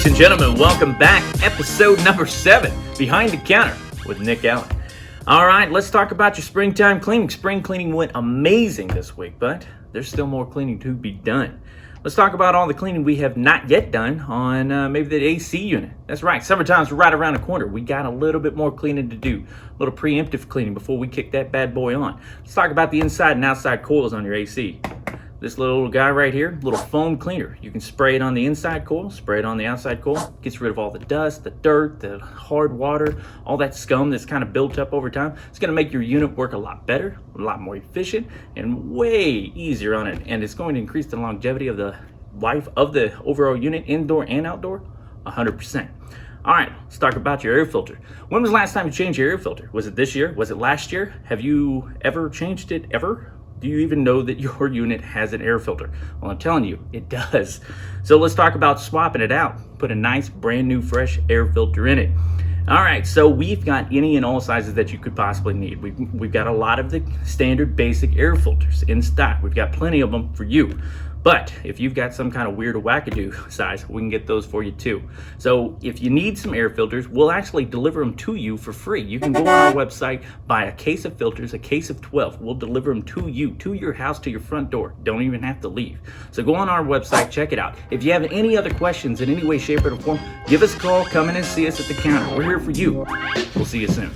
Ladies and gentlemen, welcome back. Episode number 7, Behind the Counter with Nick Allen. All right, let's talk about your springtime cleaning. Spring cleaning went amazing this week, but there's still more cleaning to be done. Let's talk about all the cleaning we have not yet done on maybe the AC unit. That's right, summertime's right around the corner. We got a little bit more cleaning to do, a little preemptive cleaning before we kick that bad boy on. Let's talk about the inside and outside coils on your AC. This little guy right here, little foam cleaner. You can spray it on the inside coil, spray it on the outside coil. Gets rid of all the dust, the dirt, the hard water, all that scum that's kind of built up over time. It's gonna make your unit work a lot better, a lot more efficient, and way easier on it. And it's going to increase the longevity of the life of the overall unit, indoor and outdoor, 100%. All right, let's talk about your air filter. When was the last time you changed your air filter? Was it this year? Was it last year? Have you ever changed it ever? Do you even know that your unit has an air filter? Well, I'm telling you, it does. So let's talk about swapping it out. Put a nice, brand new, fresh air filter in it. All right, so we've got any and all sizes that you could possibly need. We've got a lot of the standard basic air filters in stock. We've got plenty of them for you. But if you've got some kind of weird or wackadoo size, we can get those for you too. So if you need some air filters, we'll actually deliver them to you for free. You can go on our website, buy a case of filters, a case of 12. We'll deliver them to you, to your house, to your front door. Don't even have to leave. So go on our website, check it out. If you have any other questions in any way, shape, or form, give us a call, come in and see us at the counter. We're here for you. We'll see you soon.